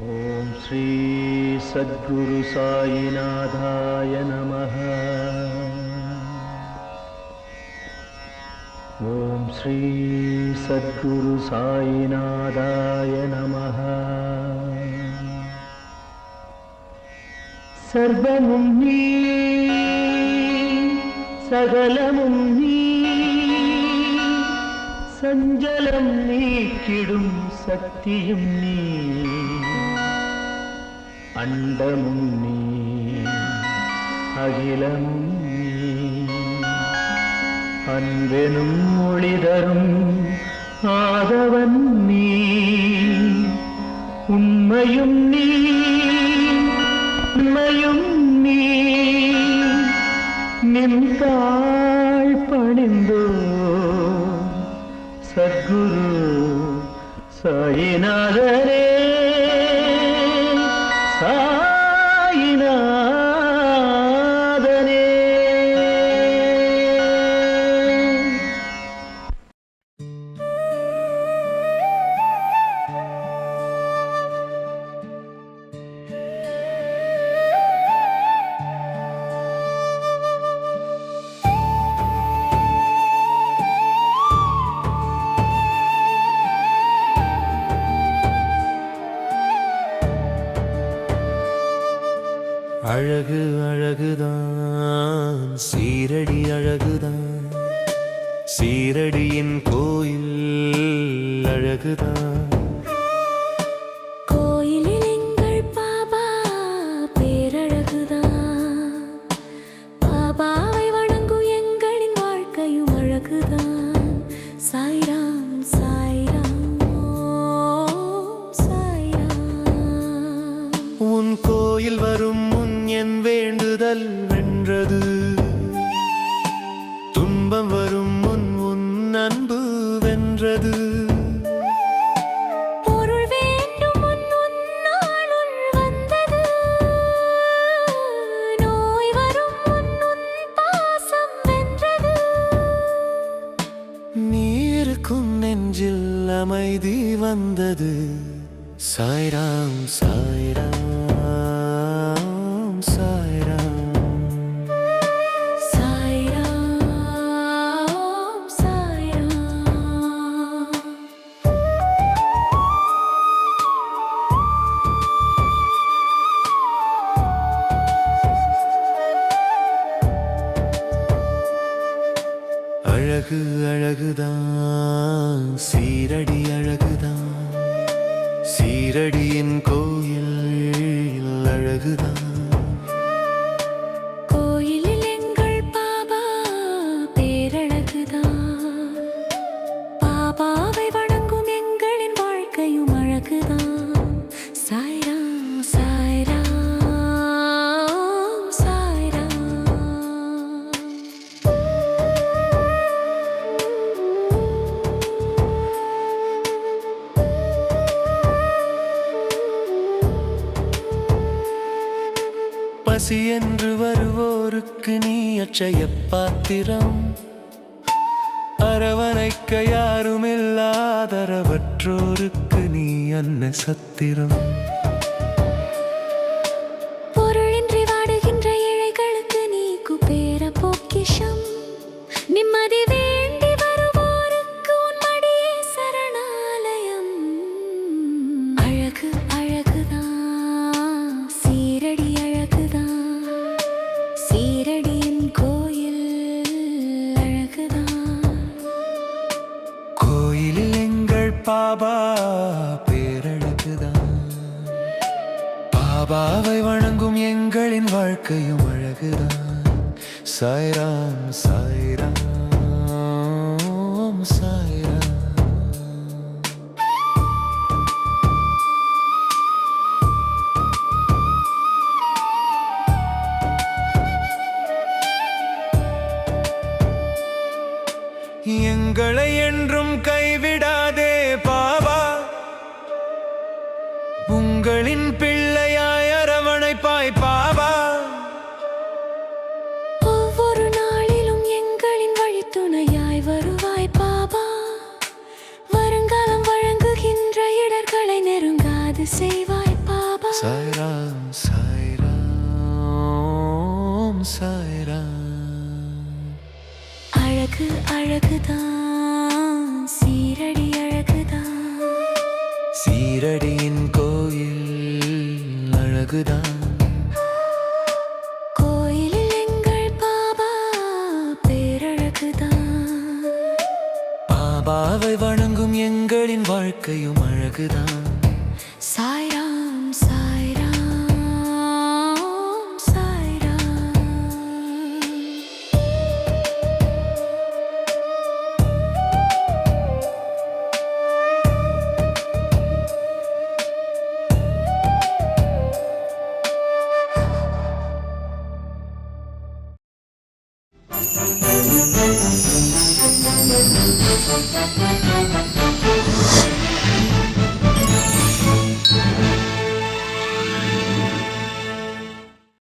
ஓம் ஸ்ரீ சத்குரு சாயிநாதாய நமः. ஓம் ஸ்ரீ சத்குரு சாயிநாதாய நமः. சர்வமும் நீ, சகலமும் நீ, சஞ்சலம் நீக்கிடும் சக்தியும் நீ, அண்டமும் நீ, அகிலமும் நீ, அன்பெனும் ஒளிதரும் ஆதவன் நீ, உண்மையும் நீ, உண்மையும் நீ, நின்றாள் பணிந்தோ சத்குரு சாயிநாதரே. அழகு அழகுதான், சீரடி அழகுதான், சீரடியின் கோயில் அழகுதான். கோயிலில் எங்கள் பாபா பேரழகுதான், பாபாவை வணங்கும் எங்களின் வாழ்க்கையும் அழகுதான். சாய்ராம் சாய்ராம் சாய்ராம். உன் கோயில் வரும் என் வேண்டுதல் வென்றது, துன்பம் வரும் முன் உன் அன்பு வென்றது. பொருள் வேண்டும் முன் உன்னாளுள் வந்தது, நோய் வரும் முன் உன் பாசம் வென்றது. நீருக்கும் நெஞ்சில் அமைதி வந்தது. சாய்ராம் சாய்ராம் அழகு அழகுதான், சீரடி அழகுதான், சீரடியின் கோயில் அழகுதான். கோயிலில் எங்கள் பாபா பேரழகுதான், பாபாவை வணங்கும் எங்களின் வாழ்க்கையும் அழகுதான். சாய்ராம் சாய்ராம் சாய்ராம். பசி என்று வருவோருக்கு நீ அட்சய பாத்திரம், அரவணைக்க யாருமில்லாதரவற்றோருக்கு நீ அன்ன சத்திரம். பொருளின்றி வாடுகின்ற ஏழைகளுக்கு நீ குபேர பொக்கிஷம், நிம்மதி வேண்டி வருவோருக்கு உன் மடியே சரணாலயம். அழகு அழகுதான், சீரடி அழகுதான், சீரடியின் கோயில் அழகுதான். கோயிலில் எங்கள் பாபா பேரழகுதான், பாபாவை வணங்கும் எங்களின் வாழ்க்கையும் அழகுதான். சாய்ராம் சாய்ராம் சாய்ராம். எங்களை என்றும் கைவிடாதே பாபா, உங்களின் பிள்ளையாய் அரவணைப்பாய் பாபா. ஒவ்வொரு நாளிலும் எங்களின் வழித்துணையாய் வருவாய் பாபா, வருங்காலம் வழங்குகின்ற இடர்களை நெருங்காது செய்வாய் பாபா. சாய்ராம் சாய்ராம் சாய்ராம். அழகு அழகுதான், சீரடி அழகுதான், சீரடியின் கோயில் அழகுதான். கோயிலில் எங்கள் பாபா பேரழகுதான், பாபாவை வணங்கும் எங்களின் வாழ்க்கையும் அழகுதான். சாய்